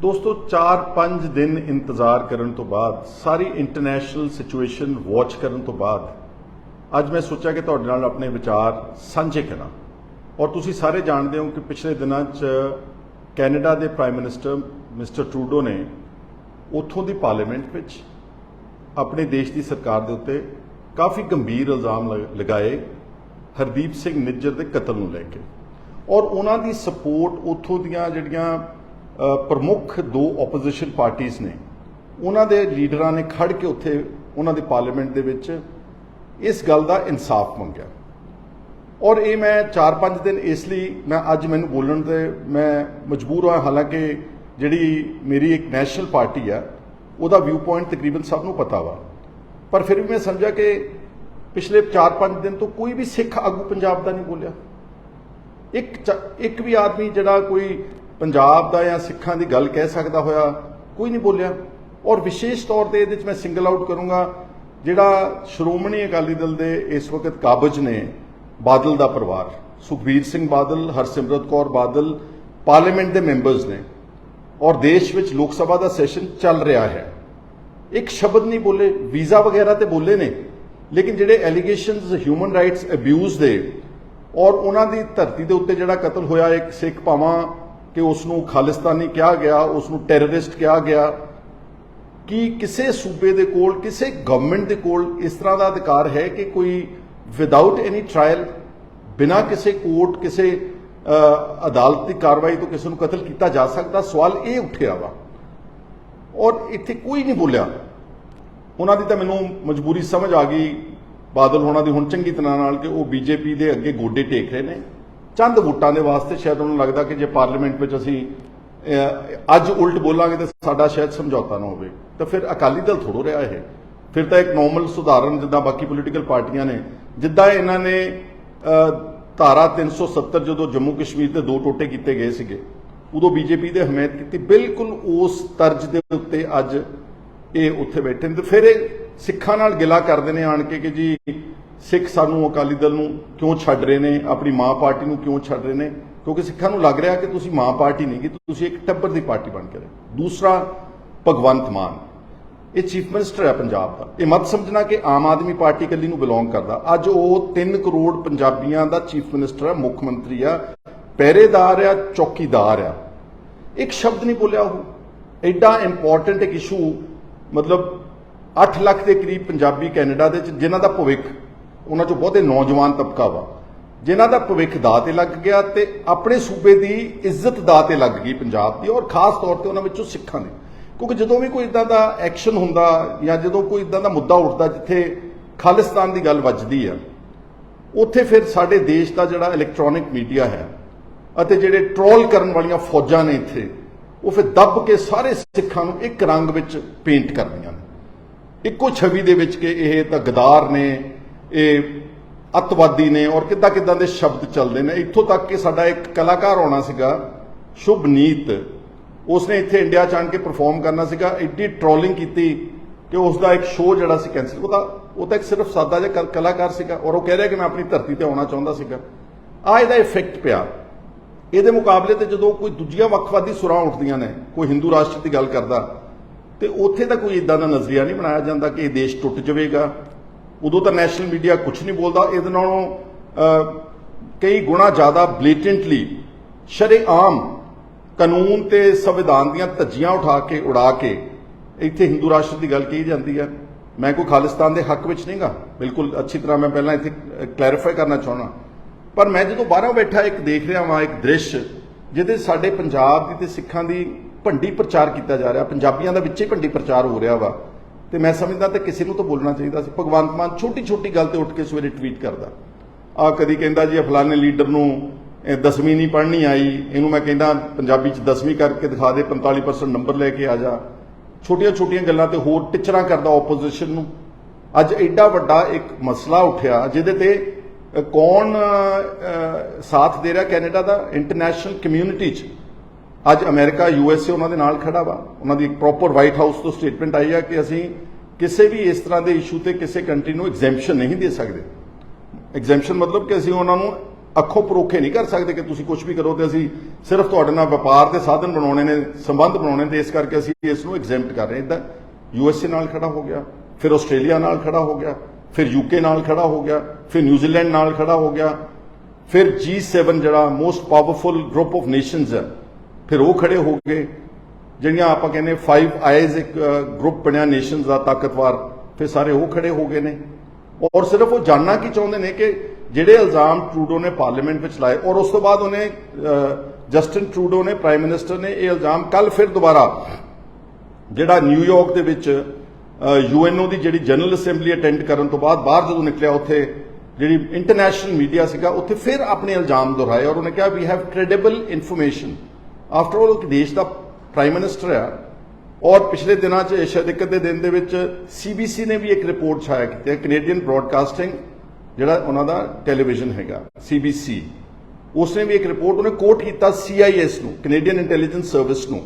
दोस्तों 4-5 दिन इंतजार करने तो बाद सारी इंटरनेशनल सिचुएशन वॉच करने तो बाद ਅੱਜ मैं सोचा कि ਤੁਹਾਡੇ ਨਾਲ अपने विचार ਸਾਂਝੇ ਕਰਾਂ और ਤੁਸੀਂ ਸਾਰੇ ਜਾਣਦੇ ਹੋ कि पिछले दिनों कैनेडा के प्राइम मिनिस्टर मिस्टर ट्रूडो ने ਉੱਥੋਂ ਦੀ पार्लीमेंट ਵਿੱਚ अपने देश की सरकार के उत्ते काफ़ी गंभीर इल्जाम लगाए हरदीप सिंह निज्जर के कतल ਨੂੰ ਲੈ ਕੇ और उन्हों की सपोर्ट ਉੱਥੋਂ ਦੀਆਂ ਜਿਹੜੀਆਂ प्रमुख दो ओपोजिशन पार्टीज़ ने उन्होंने लीडर ने खड़ के उत्थे उन्होंने पार्लीमेंट के विच इस गल का इंसाफ मंगया और ये मैं 4-5 दिन इसलिए मैं अज मैनूं बोलण ते मैं मजबूर हाँ। हालांकि जिहड़ी मेरी एक नैशनल पार्टी है उहदा व्यू पॉइंट तकरीबन सब नूं पता वा, पर फिर भी मैं समझा कि पिछले 4-5 दिन तो कोई भी सिख आगू पंजाब का नहीं बोलिया। एक भी आदमी जिहड़ा कोई पंजाब का या सिखां की गल कह सकता होया कोई नहीं बोलिया। और विशेष तौर पर ये मैं सिंगल आउट करूँगा जिहड़ा श्रोमणी अकाली दल के इस वक्त काबज ने बादल का परिवार सुखबीर सिंह बादल, हरसिमरत कौर बादल पार्लीमेंट के मैंबर्स ने और देश में लोक सभा का सैशन चल रहा है। एक शब्द नहीं बोले, वीज़ा वगैरह तो बोले ने, लेकिन जिहड़े एलीगेशनस ह्यूमन राइट्स अब्यूज़ दे और उन्होंने धरती के उत्ते जिहड़ा कतल होया एक सिख भावां कि उसनूं खालिस्तानी कहा गया, उसनूं टैररिस्ट कहा गया कि किसी सूबे के कोल किसी गवर्नमेंट के कोल इस तरह का अधिकार है कि कोई विदाउट एनी ट्रायल बिना किसी कोर्ट किसी अदालत की कार्रवाई तो किसी को कतल किया जा सकता। सवाल ये उठिया वा और इत्थे कोई नहीं बोलिया। उन्होंने तो मैनूं मजबूरी समझ आ गई बादल होना दी हुण चंगी तरह नाल कि वो बीजेपी के अगे गोडे टेक रहे हैं चंद वोटां दे वास्ते। शायद उन्होंने लगता कि जे पार्लीमेंट में असीं अज उल्ट बोलांगे तो साडा शायद समझौता ना होवे, तो फिर अकाली दल थोड़ो रहा है, फिर तो एक नॉर्मल सुधारण जिद्दां बाकी पोलीटिकल पार्टियां ने जिद्दां इन्हां ने धारा 370 जो जम्मू कश्मीर के 2 टोटे किए गए सीगे उदों बीजेपी ने हमायत की, बिल्कुल उस तर्ज के उत्ते अज ये उत्थे बैठे तो फिर सिखां नाल गिला करते हैं आण के कि जी सिख सानू अकाली दल नूं क्यों छड्ड रहे ने, अपनी मां पार्टी नूं क्यों छड्ड रहे ने, क्योंकि सिखां नूं लग रहा कि तुसीं मां पार्टी नहीं कि तुसीं एक टब्बर की पार्टी बन के रहे। दूसरा भगवंत मान ये चीफ मिनिस्टर है पंजाब का, ये मत समझना कि आम आदमी पार्टी कली नूं बिलोंग करता। अज वो 3 करोड़ पंजाबियों का चीफ मिनिस्टर है, मुख मंत्री आ, पहरेदार आ, चौकीदार आ। एक शब्द नहीं बोलिया। वो एडा इंपॉर्टेंट एक इशू मतलब 8 लाख के करीब पंजाबी कैनेडा के जिन्हों का भविख उन्होंने बहुते नौजवान तबका वा जिन्हों का भविख दाऽ ते लग गया तो अपने सूबे की इज्जत दाऽ ते लग गई पंजाब की और खास तौर पर उन्होंने सिखां ने। क्योंकि जो भी कोई इदां दा एक्शन हुंदा या जो कोई इदां दा मुद्दा उठदा जिथे खालिस्तान की गल वजदी है उत्थे फिर साडे देश का जिहड़ा इलैक्ट्रॉनिक मीडिया है अते जिहड़े ट्रोल करन वालियां फौजां ने इत्थे वो फिर दब के सारे सिखां नूं एक रंग विच पेंट करदियां ने इक्को छवि दे विच कि इह तां गदार ने, ये अतवादी ने और किद्दां किद्दां दे शब्द चलदे ने। इत्थों तक कि साडा एक कलाकार होना सीगा शुभनीत, उसने इत्थे इंडिया च आण के परफॉर्म करना सीगा, एड्डी ट्रोलिंग की कि उसका एक शो जिहड़ा सी कैंसिल। वो एक सिर्फ सादा जिहा कलाकार सीगा और वो कह रहा कि मैं अपनी धरती पर आना चाहता सीगा। आ इहदा इफेक्ट पिया। इहदे मुकाबले ते जदों कोई दूजियां वक्खवादी सुरां उठदियां ने, कोई हिंदू राष्ट्र की गल करदा ते उत्थे तां कोई इदां दा नज़रिया नहीं बनाया जाता कि देश टुट जाएगा। उदों तो नैशनल मीडिया कुछ नहीं बोलता। इहदे नालों कई गुणा ज़्यादा ब्लेटेंटली शरेआम कानून ते संविधान दीयां धज्जियां उठा के उड़ा के इत्थे हिंदू राष्ट्र की गल कही जाती है। मैं कोई खालिस्तान के हक में नहीं गा, बिल्कुल अच्छी तरह मैं पहला इत्थे क्लैरिफाई करना चाहना, पर मैं जो बाहरों बैठा एक देख रहा वहाँ एक दृश्य जिहदे साडे पंजाब की ते सिखां दी भंडी प्रचार किया जा रहा, पंजाबियों का विच ही भंडी प्रचार हो रहा वा। तो मैं समझदा तो किसी को तो बोलना चाहिए सी। भगवंत मान छोटी छोटी गल ते उठ के सवेरे ट्वीट करता आ, कदी कहंदा जी फलाने लीडर नूं 10वीं नहीं पढ़नी आई, इनू मैं कहना पंजाबी च 10वीं करके दिखा दे, 45% नंबर लैके आ जा। छोटिया छोटिया गल्लां ते होर टिचरां करदा ओपोजिशन नूं। अज एडा वड्डा एक मसला उठिया जिहदे ते कौन साथ दे रहा कैनेडा का, इंटरनेशनल कम्यूनिटी च अज अमेरिका USA उन्होंने नाल खड़ा वा। उन्होंने एक प्रॉपर वाइट हाउस तो स्टेटमेंट आई है कि असीं किसी भी इस तरह के इशू ते किसी कंट्री नूं एग्जैम्पशन नहीं दे सकते। एग्जैम्पशन मतलब कि असीं उन्होंने ਅੱਖੋਂ ਪਰੋਖੇ ਨਹੀਂ ਕਰ ਸਕਦੇ ਕਿ ਤੁਸੀਂ ਕੁਝ ਵੀ ਕਰੋ ਤੇ ਅਸੀਂ ਸਿਰਫ ਤੁਹਾਡੇ ਨਾਲ ਵਪਾਰ ਦੇ ਸਾਧਨ ਬਣਾਉਣੇ ਨੇ, ਸੰਬੰਧ ਬਣਾਉਣੇ ਤੇ ਇਸ ਕਰਕੇ ਅਸੀਂ ਇਸ ਨੂੰ ਐਗਜ਼ੈਂਪਟ ਕਰ ਰਹੇ ਹਾਂ। ਇੱਦਾਂ USA ਨਾਲ ਖੜਾ ਹੋ ਗਿਆ, ਫਿਰ ਆਸਟ੍ਰੇਲੀਆ ਨਾਲ ਖੜਾ ਹੋ ਗਿਆ, ਫਿਰ UK ਨਾਲ ਖੜਾ ਹੋ ਗਿਆ, ਫਿਰ ਨਿਊਜ਼ੀਲੈਂਡ ਨਾਲ ਖੜਾ ਹੋ ਗਿਆ, ਫਿਰ G7 ਜਿਹੜਾ most powerful group of nations ਹੈ, ਫਿਰ ਉਹ ਖੜੇ ਹੋ ਗਏ। ਜਿਹੜੀਆਂ ਆਪਾਂ ਕਹਿੰਦੇ 5 ਆਈਜ਼ ਇੱਕ ਗਰੁੱਪ ਬਣਿਆ ਨੇਸ਼ਨਸ ਦਾ ਤਾਕਤਵਰ, ਫਿਰ ਸਾਰੇ ਉਹ ਖੜੇ ਹੋ ਗਏ ਨੇ। ਔਰ ਸਿਰਫ ਉਹ ਜਾਣਨਾ ਕੀ ਚਾਹੁੰਦੇ ਨੇ ਕਿ ਜਿਹੜੇ ਇਲਜ਼ਾਮ ਟਰੂਡੋ ਨੇ ਪਾਰਲੀਮੈਂਟ ਵਿੱਚ ਲਾਏ, ਔਰ ਉਸ ਤੋਂ ਬਾਅਦ ਉਹਨੇ ਜਸਟਿਨ ਟਰੂਡੋ ਨੇ, ਪ੍ਰਾਈਮ ਮਿਨਿਸਟਰ ਨੇ, ਇਹ ਇਲਜ਼ਾਮ ਕੱਲ ਫਿਰ ਦੁਬਾਰਾ ਜਿਹੜਾ ਨਿਊਯਾਰਕ ਦੇ ਵਿੱਚ UNO ਦੀ ਜਿਹੜੀ ਜਨਰਲ ਅਸੈਂਬਲੀ ਅਟੈਂਡ ਕਰਨ ਤੋਂ ਬਾਅਦ ਬਾਹਰ ਜਦੋਂ ਨਿਕਲਿਆ, ਉੱਥੇ ਜਿਹੜੀ ਇੰਟਰਨੈਸ਼ਨਲ ਮੀਡੀਆ ਸੀਗਾ, ਉੱਥੇ ਫਿਰ ਆਪਣੇ ਇਲਜ਼ਾਮ ਦੁਹਰਾਏ ਔਰ ਉਹਨੇ ਕਿਹਾ we have credible information. After all ਇੱਕ ਦੇਸ਼ ਦਾ ਪ੍ਰਾਈਮ ਮਿਨਿਸਟਰ ਆ। ਔਰ ਪਿਛਲੇ ਦਿਨਾਂ 'ਚ ਸ਼ਾਇਦ ਇੱਕ ਦੇ ਦਿਨ ਦੇ ਵਿੱਚ CBC ਨੇ ਵੀ ਇੱਕ ਰਿਪੋਰਟ ਛਾਇਆ ਕੀਤੀ ਹੈ, ਕੈਨੇਡੀਅਨ ਬ੍ਰੌਡਕਾਸਟਿੰਗ ਜਿਹੜਾ ਉਹਨਾਂ ਦਾ ਟੈਲੀਵਿਜ਼ਨ ਹੈਗਾ CBC, ਉਸਨੇ ਵੀ ਇੱਕ ਰਿਪੋਰਟ ਉਹਨੇ ਕੋਟ ਕੀਤਾ CIS ਨੂੰ, ਕੈਨੇਡੀਅਨ ਇੰਟੈਲੀਜੈਂਸ ਸਰਵਿਸ ਨੂੰ।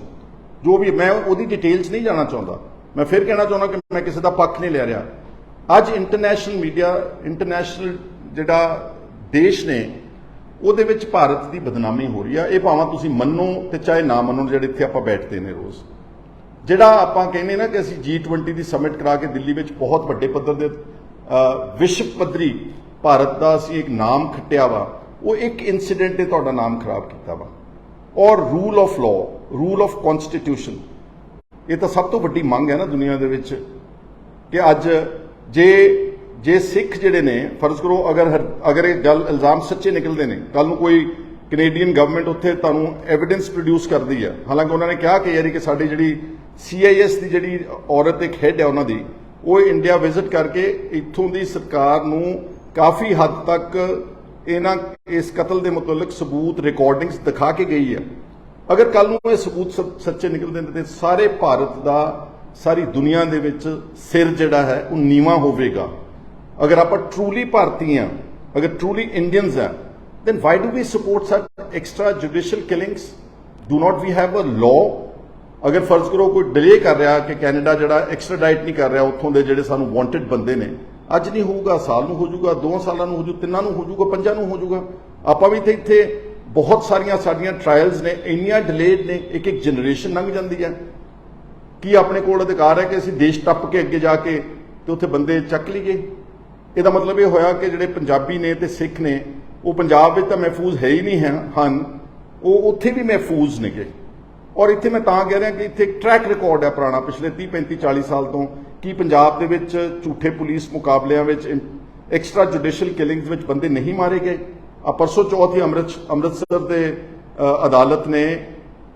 ਜੋ ਵੀ, ਮੈਂ ਉਹਦੀ ਡਿਟੇਲ 'ਚ ਨਹੀਂ ਜਾਣਾ ਚਾਹੁੰਦਾ, ਮੈਂ ਫਿਰ ਕਹਿਣਾ ਚਾਹੁੰਦਾ ਕਿ ਮੈਂ ਕਿਸੇ ਦਾ ਪੱਖ ਨਹੀਂ ਲੈ ਰਿਹਾ। ਅੱਜ ਇੰਟਰਨੈਸ਼ਨਲ ਮੀਡੀਆ, ਇੰਟਰਨੈਸ਼ਨਲ ਜਿਹੜਾ ਦੇਸ਼ ਨੇ, ਉਹਦੇ ਵਿੱਚ ਭਾਰਤ ਦੀ ਬਦਨਾਮੀ ਹੋ ਰਹੀ ਆ। ਇਹ ਭਾਵੇਂ ਤੁਸੀਂ ਮੰਨੋ ਤੇ ਚਾਹੇ ਨਾ ਮੰਨੋ, ਜਿਹੜੇ ਇੱਥੇ ਆਪਾਂ ਬੈਠਦੇ ਨੇ ਰੋਜ਼, ਜਿਹੜਾ ਆਪਾਂ ਕਹਿੰਦੇ ਨਾ ਕਿ ਅਸੀਂ G20 ਦੀ ਸਮਿਟ ਕਰਾ ਕੇ ਦਿੱਲੀ ਵਿੱਚ ਬਹੁਤ ਵੱਡੇ ਪੱਧਰ ਦੇ ਵਿਸ਼ਵ ਪੱਧਰੀ ਭਾਰਤ ਦਾ ਅਸੀਂ ਇੱਕ ਨਾਮ ਖੱਟਿਆ ਵਾ, ਉਹ ਇੱਕ ਇਨਸੀਡੈਂਟ ਨੇ ਤੁਹਾਡਾ ਨਾਮ ਖਰਾਬ ਕੀਤਾ ਵਾ। ਔਰ rule of law, rule of constitution, ਇਹ ਤਾਂ ਸਭ ਤੋਂ ਵੱਡੀ ਮੰਗ ਹੈ ਨਾ ਦੁਨੀਆ ਦੇ ਵਿੱਚ ਕਿ ਅੱਜ ਜੇ ਸਿੱਖ ਜਿਹੜੇ ਨੇ, ਫਰਜ਼ ਕਰੋ ਅਗਰ ਇਹ ਗੱਲ ਇਲਜ਼ਾਮ ਸੱਚੇ ਨਿਕਲਦੇ ਨੇ, ਕੱਲ ਨੂੰ ਕੋਈ ਕੈਨੇਡੀਅਨ ਗਵਰਨਮੈਂਟ ਉੱਥੇ ਤੁਹਾਨੂੰ ਐਵੀਡੈਂਸ ਪ੍ਰੋਡਿਊਸ ਕਰਦੀ ਹੈ, ਹਾਲਾਂਕਿ ਉਹਨਾਂ ਨੇ ਕਿਹਾ ਕਿ ਯਾਰੀ ਕਿ ਸਾਡੀ ਜਿਹੜੀ CIS ਦੀ ਜਿਹੜੀ ਔਰਤ ਇੱਕ ਹੈਡ ਹੈ ਉਹਨਾਂ ਦੀ, ਉਹ ਇੰਡੀਆ ਵਿਜ਼ਿਟ ਕਰਕੇ ਇੱਥੋਂ ਦੀ ਸਰਕਾਰ ਨੂੰ ਕਾਫੀ ਹੱਦ ਤੱਕ ਇਸ ਕਤਲ ਦੇ ਮੁਤਲਕ ਸਬੂਤ, ਰਿਕਾਰਡਿੰਗਸ ਦਿਖਾ ਕੇ ਗਈ ਹੈ। ਅਗਰ ਕੱਲ ਨੂੰ ਇਹ ਸਬੂਤ ਸੱਚੇ ਨਿਕਲਦੇ ਨੇ ਤੇ ਸਾਰੇ ਭਾਰਤ ਦਾ, ਸਾਰੀ ਦੁਨੀਆ ਦੇ ਵਿੱਚ ਸਿਰ ਜਿਹੜਾ ਹੈ ਉਹ ਨੀਵਾਂ ਹੋਵੇਗਾ। ਅਗਰ ਆਪਾਂ ਟਰੂਲੀ ਭਾਰਤੀ ਹਾਂ, ਅਗਰ ਟਰੂਲੀ ਇੰਡੀਅਨਸ ਹੈ, then why do we support such extrajudicial killings? Do not we have a law? ਅਗਰ ਫਰਜ਼ ਕਰੋ ਕੋਈ ਡਿਲੇ ਕਰ ਰਿਹਾ ਕਿ ਕੈਨੇਡਾ ਜਿਹੜਾ ਐਕਸਟ੍ਰਾਡਾਈਟ ਨਹੀਂ ਕਰ ਰਿਹਾ ਉੱਥੋਂ ਦੇ ਜਿਹੜੇ ਸਾਨੂੰ ਵਾਂਟਡ ਬੰਦੇ ਨੇ, ਅੱਜ ਨਹੀਂ ਹੋਊਗਾ, ਸਾਲ ਨੂੰ ਹੋ ਜਾਊਗਾ, 2 ਸਾਲਾਂ ਨੂੰ ਹੋ ਜਾਊ, 3 ਨੂੰ ਹੋ ਜਾਊਗਾ, 5 ਨੂੰ ਹੋ ਜਾਊਗਾ। ਆਪਾਂ ਵੀ ਇੱਥੇ ਬਹੁਤ ਸਾਰੀਆਂ ਸਾਡੀਆਂ ਟ੍ਰਾਇਲਸ ਨੇ, ਇੰਨੀਆਂ ਡਿਲੇਡ ਨੇ, ਇੱਕ ਜਨਰੇਸ਼ਨ ਲੰਘ ਜਾਂਦੀ ਹੈ। ਕੀ ਆਪਣੇ ਕੋਲ ਅਧਿਕਾਰ ਹੈ ਕਿ ਅਸੀਂ ਦੇਸ਼ ਟੱਪ ਕੇ ਅੱਗੇ ਜਾ ਕੇ ਤੇ ਉੱਥੇ ਬੰਦੇ ਚੱਕ ਲਈਏ? ਇਹਦਾ ਮਤਲਬ ਇਹ ਹੋਇਆ ਕਿ ਜਿਹੜੇ ਪੰਜਾਬੀ ਨੇ ਤੇ ਸਿੱਖ ਨੇ, ਉਹ ਪੰਜਾਬ ਵਿੱਚ ਤਾਂ ਮਹਿਫੂਜ਼ ਹੈ ਹੀ ਨਹੀਂ ਹਨ, ਉਹ ਉੱਥੇ ਵੀ ਮਹਿਫੂਜ਼ ਨੇਗੇ। ਔਰ ਇੱਥੇ ਮੈਂ ਤਾਂ ਕਹਿ ਰਿਹਾ ਕਿ ਇੱਥੇ ਇੱਕ ਟਰੈਕ ਰਿਕਾਰਡ ਹੈ ਪੁਰਾਣਾ, ਪਿਛਲੇ 30, 35, 40 ਸਾਲ ਤੋਂ, ਕਿ ਪੰਜਾਬ ਦੇ ਵਿੱਚ ਝੂਠੇ ਪੁਲਿਸ ਮੁਕਾਬਲਿਆਂ ਵਿੱਚ, ਐਕਸਟਰਾ ਜੁਡੀਸ਼ੀਅਲ ਕਿਲਿੰਗਸ ਵਿੱਚ ਬੰਦੇ ਨਹੀਂ ਮਾਰੇ ਗਏ। ਪਰਸੋਂ ਚੌਥ ਹੀ ਅੰਮ੍ਰਿਤਸਰ ਦੇ ਅਦਾਲਤ ਨੇ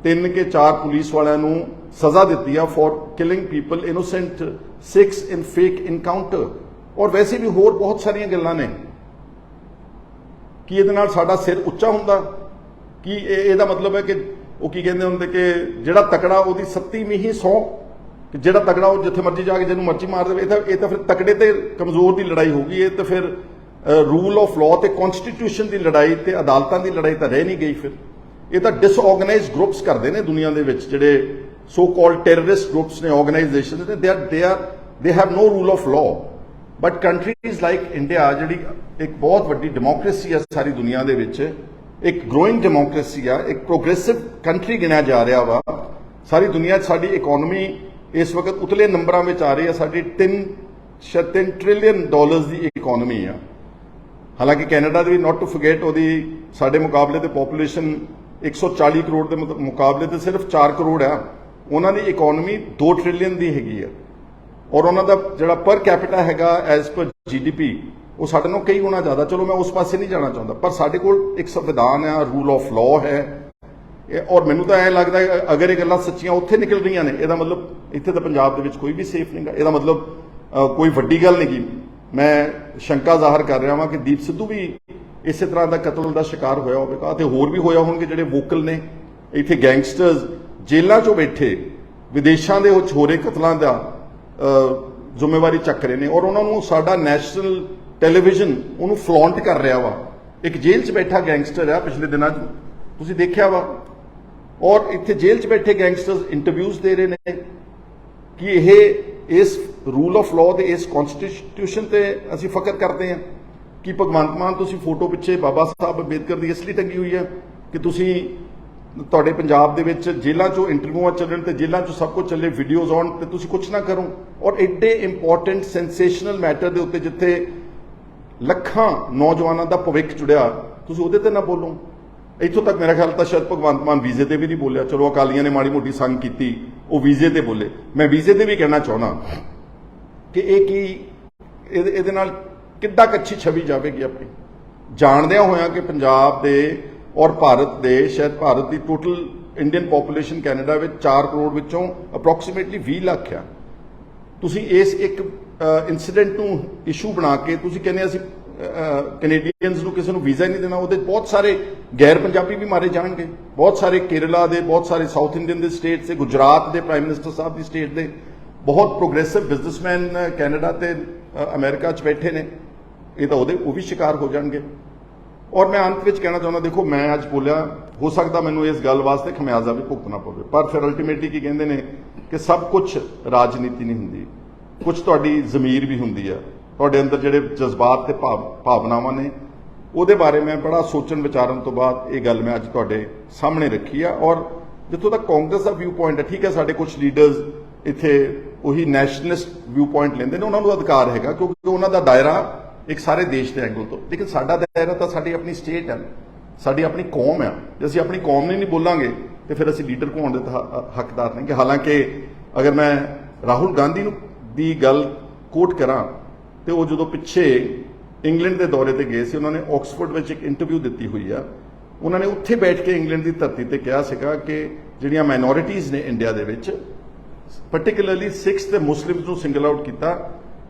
3 ਕੇ 4 ਪੁਲਿਸ ਵਾਲਿਆਂ ਨੂੰ ਸਜ਼ਾ ਦਿੱਤੀ ਆ for killing people innocent, 6 in fake encounter. ਔਰ ਵੈਸੇ ਵੀ ਹੋਰ ਬਹੁਤ ਸਾਰੀਆਂ ਗੱਲਾਂ ਨੇ। ਕੀ ਇਹਦੇ ਨਾਲ ਸਾਡਾ ਸਿਰ ਉੱਚਾ ਹੁੰਦਾ? ਕੀ ਇਹਦਾ ਮਤਲਬ ਹੈ ਕਿ ਉਹ ਕੀ ਕਹਿੰਦੇ ਹੁੰਦੇ ਕਿ ਜਿਹੜਾ ਤਕੜਾ ਉਹਦੀ 7ਵੀਂ ਹੀ 100, ਕਿ ਜਿਹੜਾ ਤਕੜਾ ਉਹ ਜਿੱਥੇ ਮਰਜ਼ੀ ਜਾ ਕੇ ਜਿਹਨੂੰ ਮਰਜ਼ੀ ਮਾਰ ਦੇਵੇ? ਇਹ ਤਾਂ ਫਿਰ ਤਕੜੇ ਤੇ ਕਮਜ਼ੋਰ ਦੀ ਲੜਾਈ ਹੋਊਗੀ। ਇਹ ਤਾਂ ਫਿਰ ਰੂਲ ਆਫ ਲਾਅ ਤੇ ਕਨਸਟੀਟਿਊਸ਼ਨ ਦੀ ਲੜਾਈ ਤੇ ਅਦਾਲਤਾਂ ਦੀ ਲੜਾਈ ਤਾਂ ਰਹਿ ਨਹੀਂ ਗਈ। ਫਿਰ ਇਹ ਤਾਂ ਡਿਸਆਰਗੇਨਾਈਜ਼ਡ ਗਰੁੱਪਸ ਕਰਦੇ ਨੇ ਦੁਨੀਆ ਦੇ ਵਿੱਚ, ਜਿਹੜੇ ਸੋ ਕਾਲਡ ਟੈਰਰਿਸਟ ਗਰੁੱਪਸ ਨੇ, ਆਰਗੇਨਾਈਜੇਸ਼ਨਸ ਨੇ, they have no rule of law. But countries like India, ਜਿਹੜੀ ਇੱਕ ਬਹੁਤ ਵੱਡੀ ਡੈਮੋਕ੍ਰੇਸੀ ਹੈ ਸਾਰੀ ਦੁਨੀਆ ਦੇ ਵਿੱਚ, ਇੱਕ ਗਰੋਇੰਗ ਡੈਮੋਕ੍ਰੇਸੀ ਆ, ਇੱਕ ਪ੍ਰੋਗਰੈਸਿਵ ਕੰਟਰੀ ਗਿਣਿਆ ਜਾ ਰਿਹਾ ਵਾ ਸਾਰੀ ਦੁਨੀਆ 'ਚ। ਸਾਡੀ ਇਕਨੋਮੀ ਇਸ ਵਕਤ ਉਤਲੇ ਨੰਬਰਾਂ ਵਿੱਚ ਆ ਰਹੀ ਹੈ। ਸਾਡੀ 3 ਟ੍ਰਿਲੀਅਨ ਡਾਲਰਸ ਦੀ ਇਕਨੋਮੀ ਆ। ਹਾਲਾਂਕਿ Canada the we, not to forget, ਉਹਦੀ ਸਾਡੇ ਮੁਕਾਬਲੇ ਤੇ ਪੋਪੂਲੇਸ਼ਨ 140 ਕਰੋੜ ਦੇ ਮੁਕਾਬਲੇ ਤੇ ਸਿਰਫ 4 ਕਰੋੜ ਆ। ਉਹਨਾਂ ਦੀ ਇਕਨੋਮੀ 2 ਟ੍ਰਿਲੀਅਨ ਦੀ ਹੈਗੀ ਆ। ਔਰ ਉਹਨਾਂ ਦਾ ਜਿਹੜਾ ਪਰ ਕੈਪੀਟਾ ਹੈਗਾ ਐਜ਼ ਪਰ GDP, ਉਹ ਸਾਡੇ ਨਾਲੋਂ ਕਈ ਗੁਣਾ ਜ਼ਿਆਦਾ। ਚਲੋ ਮੈਂ ਉਸ ਪਾਸੇ ਨਹੀਂ ਜਾਣਾ ਚਾਹੁੰਦਾ, ਪਰ ਸਾਡੇ ਕੋਲ ਇੱਕ ਸੰਵਿਧਾਨ ਆ, ਰੂਲ ਆਫ ਲਾਅ ਹੈ। ਔਰ ਮੈਨੂੰ ਤਾਂ ਇਹ ਲੱਗਦਾ ਅਗਰ ਇਹ ਗੱਲਾਂ ਸੱਚੀਆਂ ਉੱਥੇ ਨਿਕਲ ਰਹੀਆਂ ਨੇ, ਇਹਦਾ ਮਤਲਬ ਇੱਥੇ ਤਾਂ ਪੰਜਾਬ ਦੇ ਵਿੱਚ ਕੋਈ ਵੀ ਸੇਫ ਨਹੀਂਗਾ। ਇਹਦਾ ਮਤਲਬ ਕੋਈ ਵੱਡੀ ਗੱਲ ਨਹੀਂ ਗੀ। ਮੈਂ ਸ਼ੰਕਾ ਜ਼ਾਹਰ ਕਰ ਰਿਹਾ ਹਾਂ ਕਿ ਦੀਪ ਸਿੱਧੂ ਵੀ ਇਸੇ ਤਰ੍ਹਾਂ ਦਾ ਕਤਲ ਦਾ ਸ਼ਿਕਾਰ ਹੋਇਆ ਹੋਵੇਗਾ, ਅਤੇ ਹੋਰ ਵੀ ਹੋਇਆ ਹੋਣਗੇ ਜਿਹੜੇ ਵੋਕਲ ਨੇ। ਇੱਥੇ ਗੈਂਗਸਟਰਸ ਜੇਲ੍ਹਾਂ 'ਚੋਂ ਬੈਠੇ ਵਿਦੇਸ਼ਾਂ ਦੇ ਉਹ ਛੋਰੇ ਕਤਲਾਂ ਦਾ ਜ਼ਿੰਮੇਵਾਰੀ ਚੱਕ ਰਹੇ ਨੇ, ਔਰ ਉਹਨਾਂ ਨੂੰ ਸਾਡਾ ਨੈਸ਼ਨਲ ਟੈਲੀਵਿਜ਼ਨ ਉਹਨੂੰ ਫਲੌਂਟ ਕਰ ਰਿਹਾ ਵਾ। ਇੱਕ ਜੇਲ੍ਹ 'ਚ ਬੈਠਾ ਗੈਂਗਸਟਰ ਆ, ਪਿਛਲੇ ਦਿਨਾਂ 'ਚ ਤੁਸੀਂ ਦੇਖਿਆ ਵਾ। ਔਰ ਇੱਥੇ ਜੇਲ੍ਹ 'ਚ ਬੈਠੇ ਗੈਂਗਸਟਰਸ ਇੰਟਰਵਿਊਜ਼ ਦੇ ਰਹੇ ਨੇ ਕਿ ਇਹ ਇਸ ਰੂਲ ਆਫ ਲਾਅ ਤੇ ਇਸ ਕਨਸਟੀਟਿਊਸ਼ਨ ਤੇ ਅਸੀਂ ਫਖਰ ਕਰਦੇ ਹਾਂ। कि भगवंत मान तुसी फोटो पिछे बाबा साहब अंबेडकर की इसलिए टंगी हुई है कि तुसी तुहाडे पंजाब दे विच जेलां चों इंटरव्यूआं चलन ते जेलां चों सब कुछ चले वीडियोज़ आउण ते तुसी कुछ ना करो। और एडे इंपॉर्टेंट सेंसेशनल मैटर दे उत्ते जिथे ਲੱਖਾਂ नौजवानों का भविख जुड़िया तुसी उहदे ते ना बोलो। इत्थों तक मेरा ख्याल तो शायद भगवंत मान वीजे ते भी नहीं बोलिया, चलो अकालियां ने माड़ी मोटी संग की, वो वीजे ते बोले। मैं वीजे ते भी कहना चाहना कि यह की ਇਹਦੇ ਨਾਲ ਕਿੱਡਾ ਅੱਛੀ ਛਵੀ ਜਾਵੇਗੀ ਆਪਣੀ, ਜਾਣਦਿਆਂ ਹੋਇਆਂ ਕਿ ਪੰਜਾਬ ਦੇ ਔਰ ਭਾਰਤ ਦੇ ਸ਼ਾਇਦ ਭਾਰਤ ਦੀ ਟੋਟਲ ਇੰਡੀਅਨ ਪੋਪੂਲੇਸ਼ਨ ਕੈਨੇਡਾ ਵਿੱਚ 4 ਕਰੋੜ ਵਿੱਚੋਂ ਅਪਰੋਕਸੀਮੇਟਲੀ 20 ਲੱਖ ਆ। ਤੁਸੀਂ ਇਸ ਇੱਕ इंसीडेंट ਨੂੰ ਇਸ਼ੂ ਬਣਾ ਕੇ ਤੁਸੀਂ ਕਹਿੰਦੇ ਅਸੀਂ ਕੈਨੇਡੀਅਨਸ ਨੂੰ ਕਿਸੇ ਨੂੰ ਵੀਜ਼ਾ ਨਹੀਂ ਦੇਣਾ, ਉਹਦੇ ਬਹੁਤ ਸਾਰੇ ਗੈਰ ਪੰਜਾਬੀ ਵੀ ਮਾਰੇ ਜਾਣਗੇ, ਬਹੁਤ ਸਾਰੇ ਕੇਰਲਾ ਦੇ, ਬਹੁਤ ਸਾਰੇ ਸਾਊਥ ਇੰਡੀਅਨ ਦੇ ਸਟੇਟ ਦੇ, ਗੁਜਰਾਤ ਦੇ ਪ੍ਰਾਈਮ ਮਿਨਿਸਟਰ ਸਾਹਿਬ ਦੀ ਸਟੇਟ ਦੇ ਬਹੁਤ ਪ੍ਰੋਗਰੈਸਿਵ ਬਿਜ਼ਨਸਮੈਨ ਕੈਨੇਡਾ ਤੇ ਅਮਰੀਕਾ 'ਚ ਬੈਠੇ ਨੇ, ਇਹ ਤਾਂ ਉਹ ਵੀ ਸ਼ਿਕਾਰ ਹੋ ਜਾਣਗੇ। ਔਰ ਮੈਂ ਅੰਤ ਵਿੱਚ ਕਹਿਣਾ ਚਾਹੁੰਦਾ, ਦੇਖੋ ਮੈਂ ਅੱਜ ਬੋਲਿਆ, ਹੋ ਸਕਦਾ ਮੈਨੂੰ ਇਸ ਗੱਲ ਵਾਸਤੇ ਖਮਿਆਜ਼ਾ ਵੀ ਭੁਗਤਣਾ ਪਵੇ, ਪਰ ਫਿਰ ਅਲਟੀਮੇਟਲੀ ਕੀ ਕਹਿੰਦੇ ਨੇ ਕਿ ਸਭ ਕੁਝ ਰਾਜਨੀਤੀ ਨਹੀਂ ਹੁੰਦੀ, ਕੁਝ ਤੁਹਾਡੀ ਜ਼ਮੀਰ ਵੀ ਹੁੰਦੀ ਆ, ਤੁਹਾਡੇ ਅੰਦਰ ਜਿਹੜੇ ਜਜ਼ਬਾਤ ਤੇ ਭਾਵਨਾਵਾਂ ਨੇ ਉਹਦੇ ਬਾਰੇ ਮੈਂ ਬੜਾ ਸੋਚਣ ਵਿਚਾਰਨ ਤੋਂ ਬਾਅਦ ਇਹ ਗੱਲ ਮੈਂ ਅੱਜ ਤੁਹਾਡੇ ਸਾਹਮਣੇ ਰੱਖੀ ਆ। ਔਰ ਜਿੱਥੋਂ ਤੱਕ ਕਾਂਗਰਸ ਦਾ ਵਿਊ ਪੁਆਇੰਟ ਹੈ, ਠੀਕ ਹੈ ਸਾਡੇ ਕੁਝ ਲੀਡਰਸ ਇੱਥੇ ਉਹੀ ਨੈਸ਼ਨਲਿਸਟ ਵਿਊ ਪੁਆਇੰਟ ਲੈਂਦੇ ਨੇ, ਉਹਨਾਂ ਨੂੰ ਅਧਿਕਾਰ ਹੈਗਾ ਕਿਉਂਕਿ ਉਹਨਾਂ ਦਾ ਦਾਇਰਾ ਇੱਕ ਸਾਰੇ ਦੇਸ਼ ਦੇ ਐਂਗਲ ਤੋਂ, ਲੇਕਿਨ ਸਾਡਾ ਦਾਇਰਾ ਤਾਂ ਸਾਡੀ ਆਪਣੀ ਸਟੇਟ ਹੈ, ਸਾਡੀ ਆਪਣੀ ਕੌਮ ਹੈ। ਜੇ ਅਸੀਂ ਆਪਣੀ ਕੌਮ ਨੂੰ ਨਹੀਂ ਬੋਲਾਂਗੇ ਤੇ ਫਿਰ ਅਸੀਂ ਲੀਡਰ ਕੋਣ ਦੇ ਹੱਕਦਾਰ ਨਹੀਂ। ਹਾਲਾਂਕਿ ਅਗਰ ਮੈਂ ਰਾਹੁਲ ਗਾਂਧੀ ਨੂੰ ਦੀ ਗੱਲ ਕੋਟ ਕਰਾਂ ਤੇ ਉਹ ਜਦੋਂ ਪਿੱਛੇ ਇੰਗਲੈਂਡ ਦੇ ਦੌਰੇ ਤੇ ਗਏ ਸੀ, ਉਹਨਾਂ ਨੇ ਆਕਸਫੋਰਡ ਵਿੱਚ ਇੱਕ ਇੰਟਰਵਿਊ ਦਿੱਤੀ ਹੋਈ ਆ, ਉਹਨਾਂ ਨੇ ਉੱਥੇ ਬੈਠ ਕੇ ਇੰਗਲੈਂਡ ਦੀ ਧਰਤੀ ਤੇ ਕਿਹਾ ਸੀਗਾ ਕਿ ਜਿਹੜੀਆਂ ਮਾਈਨੋਰਿਟੀਜ਼ ਨੇ ਇੰਡੀਆ ਦੇ ਵਿੱਚ, particularly ਸਿੱਖਸ ਤੇ ਮੁਸਲਿਮਸ ਨੂੰ ਸਿੰਗਲ ਆਊਟ ਕੀਤਾ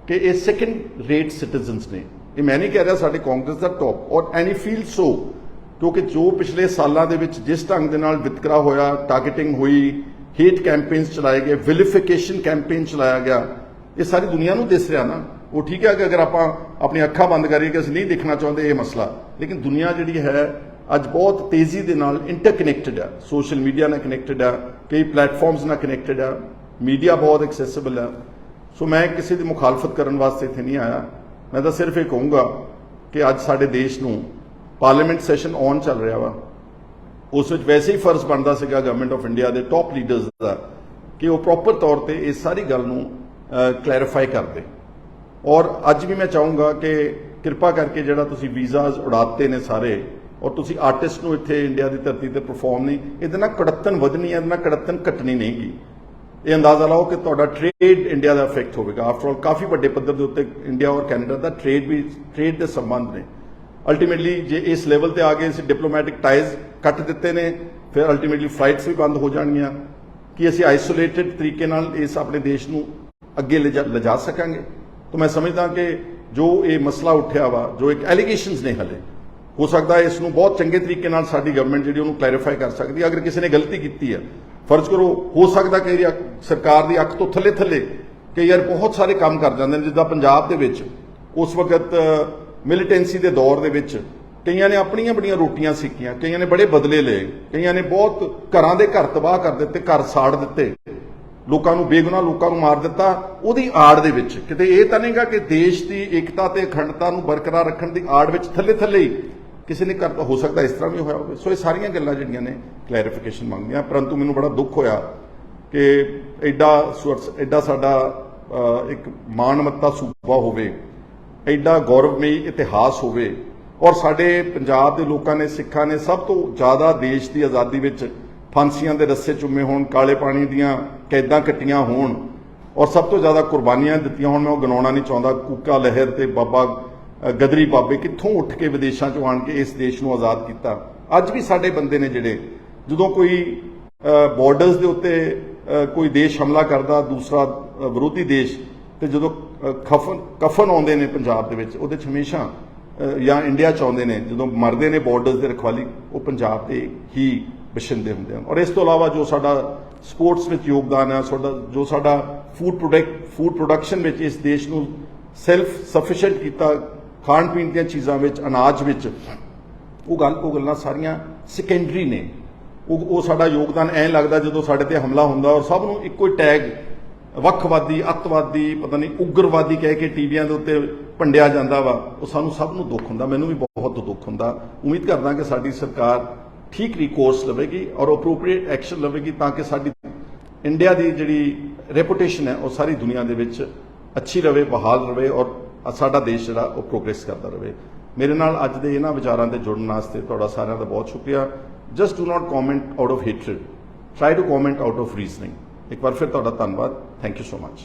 ਕਿ ਇਹ ਸੈਕੰਡ ਰੇਟ ਸਿਟੀਜ਼ਨਸ ਨੇ। ਇਹ ਮੈਂ ਨਹੀਂ ਕਹਿ ਰਿਹਾ ਸਾਡੇ ਕਾਂਗਰਸ ਦਾ ਟੌਪ, ਔਰ ਐਨੀ ਫੀਲ ਸੋ, ਕਿਉਂਕਿ ਜੋ ਪਿਛਲੇ ਸਾਲਾਂ ਦੇ ਵਿੱਚ ਜਿਸ ਢੰਗ ਦੇ ਨਾਲ ਵਿਤਕਰਾ ਹੋਇਆ, ਟਾਰਗੇਟਿੰਗ ਹੋਈ, ਹੇਟ ਕੈਂਪੇਨਸ ਚਲਾਏ ਗਏ, ਵਿਲੀਫਿਕੇਸ਼ਨ ਕੈਂਪੇਨ ਚਲਾਇਆ ਗਿਆ, ਇਹ ਸਾਰੀ ਦੁਨੀਆ ਨੂੰ ਦਿਸ ਰਿਹਾ ਨਾ। ਉਹ ਠੀਕ ਹੈ ਕਿ ਅਗਰ ਆਪਾਂ ਆਪਣੀ ਅੱਖਾਂ ਬੰਦ ਕਰੀਏ ਕਿ ਅਸੀਂ ਨਹੀਂ ਦੇਖਣਾ ਚਾਹੁੰਦੇ ਇਹ ਮਸਲਾ, ਲੇਕਿਨ ਦੁਨੀਆ ਜਿਹੜੀ ਹੈ ਅੱਜ ਬਹੁਤ ਤੇਜ਼ੀ ਦੇ ਨਾਲ ਇੰਟਰਕਨੈਕਟਡ ਹੈ, ਸੋਸ਼ਲ ਮੀਡੀਆ ਨਾਲ ਕਨੈਕਟਡ ਹੈ, ਕਈ ਪਲੇਟਫਾਰਮਸ ਨਾਲ ਕਨੈਕਟਡ ਹੈ, ਮੀਡੀਆ ਬਹੁਤ ਐਕਸੈਸਿਬਲ ਹੈ। ਸੋ ਮੈਂ ਕਿਸੇ ਦੀ ਮੁਖਾਲਫਤ ਕਰਨ ਵਾਸਤੇ ਇੱਥੇ ਨਹੀਂ ਆਇਆ, ਮੈਂ ਤਾਂ ਸਿਰਫ ਇਹ ਕਹੂੰਗਾ ਕਿ ਅੱਜ ਸਾਡੇ ਦੇਸ਼ ਨੂੰ ਪਾਰਲੀਮੈਂਟ ਸੈਸ਼ਨ ਔਨ ਚੱਲ ਰਿਹਾ ਵਾ, ਉਸ ਵਿੱਚ ਵੈਸੇ ਹੀ ਫਰਜ਼ ਬਣਦਾ ਸੀਗਾ ਗਵਰਨਮੈਂਟ ਆਫ ਇੰਡੀਆ ਦੇ ਟੌਪ ਲੀਡਰਸ ਦਾ ਕਿ ਉਹ ਪ੍ਰੋਪਰ ਤੌਰ ਤੇ ਇਸ ਸਾਰੀ ਗੱਲ ਨੂੰ ਕਲੈਰੀਫਾਈ ਕਰਦੇ। ਔਰ ਅੱਜ ਵੀ ਮੈਂ ਚਾਹੂੰਗਾ ਕਿ ਕਿਰਪਾ ਕਰਕੇ ਜਿਹੜਾ ਤੁਸੀਂ ਵੀਜ਼ਾਜ਼ ਉਡਾਤੇ ਨੇ ਸਾਰੇ, ਔਰ ਤੁਸੀਂ ਆਰਟਿਸਟ ਨੂੰ ਇੱਥੇ ਇੰਡੀਆ ਦੀ ਧਰਤੀ ਤੇ ਪਰਫਾਰਮ ਨਹੀਂ, ਇਹਦੇ ਨਾਲ ਕੜੱਤਨ ਵਧਣੀ ਹੈ, ਇਹਦੇ ਨਾਲ ਕੜੱਤਨ ਘਟਣੀ ਨਹੀਂ ਗੀ। ਇਹ ਅੰਦਾਜ਼ਾ ਲਾਓ ਕਿ ਤੁਹਾਡਾ ਟ੍ਰੇਡ ਇੰਡੀਆ ਦਾ ਇਫੈਕਟ ਹੋਵੇਗਾ। ਆਫਟਰ ਆਲ ਕਾਫੀ ਵੱਡੇ ਪੱਧਰ ਦੇ ਉੱਤੇ ਇੰਡੀਆ ਔਰ ਕੈਨੇਡਾ ਦਾ ਟ੍ਰੇਡ ਦੇ ਸੰਬੰਧ ਨੇ। ਅਲਟੀਮੇਟਲੀ ਜੇ ਇਸ ਲੈਵਲ ਤੇ ਆ ਗਏ, ਅਸੀਂ ਡਿਪਲੋਮੈਟਿਕ ਟਾਈਜ਼ ਕੱਟ ਦਿੱਤੇ ਨੇ, ਫਿਰ ਅਲਟੀਮੇਟਲੀ ਫਲਾਈਟਸ ਵੀ ਬੰਦ ਹੋ ਜਾਣਗੀਆਂ ਕਿ ਅਸੀਂ ਆਈਸੋਲੇਟਿਡ ਤਰੀਕੇ ਨਾਲ ਇਸ ਆਪਣੇ ਦੇਸ਼ ਨੂੰ ਅੱਗੇ ਲਿਜਾ ਸਕਾਂਗੇ। ਤਾਂ ਮੈਂ ਸਮਝਦਾ ਕਿ ਜੋ ਇਹ ਮਸਲਾ ਉੱਠਿਆ ਵਾ, ਜੋ ਇੱਕ ਐਲੀਗੇਸ਼ਨਸ ਨੇ, ਹਲੇ ਹੋ ਸਕਦਾ ਇਸ ਨੂੰ ਬਹੁਤ ਚੰਗੇ ਤਰੀਕੇ ਨਾਲ ਸਾਡੀ ਗਵਰਨਮੈਂਟ ਜਿਹੜੀ ਉਹਨੂੰ ਕਲੈਰੀਫਾਈ ਕਰ ਸਕਦੀ ਹੈ। ਅਗਰ ਕਿਸੇ ਨੇ ਗਲਤੀ ਕੀਤੀ ਹੈ, ਫਰਜ਼ ਕਰੋ ਹੋ ਸਕਦਾ ਕਿ ਸਰਕਾਰ ਦੀ ਅੱਖ ਤੋਂ ਥੱਲੇ ਕਿ ਯਾਰ ਬਹੁਤ ਸਾਰੇ ਕੰਮ ਕਰ ਜਾਂਦੇ ਨੇ, ਜਿੱਦਾਂ ਪੰਜਾਬ ਦੇ ਵਿੱਚ ਉਸ ਵਕਤ ਮਿਲੀਟੈਂਸੀ ਦੇ ਦੌਰ ਦੇ ਵਿੱਚ ਕਈਆਂ ਨੇ ਆਪਣੀਆਂ ਬੜੀਆਂ ਰੋਟੀਆਂ ਸਿੱਕੀਆਂ, ਕਈਆਂ ਨੇ ਬੜੇ ਬਦਲੇ ਲਏ, ਕਈਆਂ ਨੇ ਬਹੁਤ ਘਰਾਂ ਦੇ ਘਰ ਤਬਾਹ ਕਰ ਦਿੱਤੇ, ਘਰ ਸਾੜ ਦਿੱਤੇ, ਲੋਕਾਂ ਨੂੰ ਬੇਗੁਨਾਹ ਲੋਕਾਂ ਨੂੰ ਮਾਰ ਦਿੱਤਾ। ਉਹਦੀ ਆੜ ਦੇ ਵਿੱਚ ਕਿਤੇ ਇਹ ਤਾਂ ਨਹੀਂਗਾ ਕਿ ਦੇਸ਼ ਦੀ ਏਕਤਾ ਤੇ ਅਖੰਡਤਾ ਨੂੰ ਬਰਕਰਾਰ ਰੱਖਣ ਦੀ ਆੜ ਵਿੱਚ ਥੱਲੇ ਹੀ ਕਿਸੇ ਨੇ ਕਰ, ਹੋ ਸਕਦਾ ਇਸ ਤਰ੍ਹਾਂ ਵੀ ਹੋਇਆ ਹੋਵੇ। ਸੋ ਇਹ ਸਾਰੀਆਂ ਗੱਲਾਂ ਜਿਹੜੀਆਂ ਨੇ ਕਲੈਰੀਫਿਕੇਸ਼ਨ ਮੰਗਦੀਆਂ, ਪਰੰਤੂ ਮੈਨੂੰ ਬੜਾ ਦੁੱਖ ਹੋਇਆ ਕਿ ਐਡਾ ਸਾਡਾ ਇੱਕ ਮਾਣਮੱਤਾ ਸੂਬਾ ਹੋਵੇ, ਐਡਾ ਗੌਰਵਮਈ ਇਤਿਹਾਸ ਹੋਵੇ, ਔਰ ਸਾਡੇ ਪੰਜਾਬ ਦੇ ਲੋਕਾਂ ਨੇ, ਸਿੱਖਾਂ ਨੇ ਸਭ ਤੋਂ ਜ਼ਿਆਦਾ ਦੇਸ਼ ਦੀ ਆਜ਼ਾਦੀ ਵਿੱਚ ਫਾਂਸੀਆਂ ਦੇ ਰੱਸੇ ਚੁੰਮੇ ਹੋਣ, ਕਾਲੇ ਪਾਣੀ ਦੀਆਂ ਕੈਦਾਂ ਕੱਟੀਆਂ ਹੋਣ, ਔਰ ਸਭ ਤੋਂ ਜ਼ਿਆਦਾ ਕੁਰਬਾਨੀਆਂ ਦਿੱਤੀਆਂ ਹੋਣ। ਮੈਂ ਉਹ ਗਿਣਾਉਣਾ ਨਹੀਂ ਚਾਹੁੰਦਾ, ਕੂਕਾ ਲਹਿਰ ਤੇ ਬਾਬਾ ਗਦਰੀ ਬਾਬੇ ਕਿੱਥੋਂ ਉੱਠ ਕੇ ਵਿਦੇਸ਼ਾਂ ਚੋਂ ਆਣ ਕੇ ਇਸ ਦੇਸ਼ ਨੂੰ ਆਜ਼ਾਦ ਕੀਤਾ। ਅੱਜ ਵੀ ਸਾਡੇ ਬੰਦੇ ਨੇ ਜਿਹੜੇ, ਜਦੋਂ ਕੋਈ ਬਾਰਡਰਸ ਦੇ ਉੱਤੇ ਕੋਈ ਦੇਸ਼ ਹਮਲਾ ਕਰਦਾ, ਦੂਸਰਾ ਵਿਰੋਧੀ ਦੇਸ਼, ਤੇ ਜਦੋਂ ਕਫਨ ਆਉਂਦੇ ਨੇ ਪੰਜਾਬ ਦੇ ਵਿੱਚ, ਉਹਦੇ 'ਚ ਹਮੇਸ਼ਾ ਜਾਂ ਇੰਡੀਆ 'ਚ ਆਉਂਦੇ ਨੇ, ਜਦੋਂ ਮਰਦੇ ਨੇ ਬਾਰਡਰਸ ਦੇ ਰਖਵਾਲੀ, ਉਹ ਪੰਜਾਬ ਦੇ ਹੀ ਬਸ਼ਿੰਦੇ ਹੁੰਦੇ ਹਨ। ਔਰ ਇਸ ਤੋਂ ਇਲਾਵਾ ਜੋ ਸਾਡਾ ਸਪੋਰਟਸ ਵਿੱਚ ਯੋਗਦਾਨ ਹੈ, ਜੋ ਸਾਡਾ ਫੂਡ ਪ੍ਰੋਡਕਸ਼ਨ ਵਿੱਚ ਇਸ ਦੇਸ਼ ਨੂੰ ਸੈਲਫ ਸਫੀਸ਼ੀਐਂਟ ਕੀਤਾ, ਖਾਣ ਪੀਣ ਦੀਆਂ ਚੀਜ਼ਾਂ ਵਿੱਚ, ਅਨਾਜ ਵਿੱਚ, ਉਹ ਗੱਲਾਂ ਸਾਰੀਆਂ ਸੈਕੰਡਰੀ ਨੇ। ਉਹ ਸਾਡਾ ਯੋਗਦਾਨ ਐਂ ਲੱਗਦਾ ਜਦੋਂ ਸਾਡੇ ਤੇ ਹਮਲਾ ਹੁੰਦਾ ਔਰ ਸਭ ਨੂੰ ਇੱਕੋ ਹੀ ਟੈਗ ਵੱਖਵਾਦੀ ਅੱਤਵਾਦੀ ਪਤਾ ਨਹੀਂ ਉਗਰਵਾਦੀ ਕਹਿ ਕੇ ਟੀਵੀਆਂ ਦੇ ਉੱਤੇ ਭੰਡਿਆ ਜਾਂਦਾ ਵਾ, ਉਹ ਸਾਨੂੰ ਸਭ ਨੂੰ ਦੁੱਖ ਹੁੰਦਾ, ਮੈਨੂੰ ਵੀ ਬਹੁਤ ਦੁੱਖ ਹੁੰਦਾ। ਉਮੀਦ ਕਰਦਾ ਕਿ ਸਾਡੀ ਸਰਕਾਰ ਠੀਕ ਰਿਕੋਰਸ ਲਵੇਗੀ ਔਰ ਅਪਰੋਪਰੀਏਟ ਐਕਸ਼ਨ ਲਵੇਗੀ ਤਾਂ ਕਿ ਸਾਡੀ ਇੰਡੀਆ ਦੀ ਜਿਹੜੀ ਰੈਪੂਟੇਸ਼ਨ ਹੈ ਉਹ ਸਾਰੀ ਦੁਨੀਆ ਦੇ ਵਿੱਚ ਅੱਛੀ ਰਵੇ, ਬਹਾਲ ਰਵੇ ਔਰ ਸਾਡਾ ਦੇਸ਼ ਜਿਹੜਾ ਉਹ ਪ੍ਰੋਗਰੈਸ ਕਰਦਾ ਰਵੇ। ਮੇਰੇ ਨਾਲ ਅੱਜ ਦੇ ਇਹਨਾਂ ਵਿਚਾਰਾਂ ਤੇ ਜੁੜਨ ਵਾਸਤੇ ਤੁਹਾਡਾ ਸਾਰਿਆਂ ਦਾ ਬਹੁਤ ਸ਼ੁਕਰੀਆ। Just do not comment out of hatred, try to comment out of reasoning. ਇੱਕ ਵਾਰ ਫਿਰ ਤੁਹਾਡਾ ਧੰਨਵਾਦ। Thank you so much.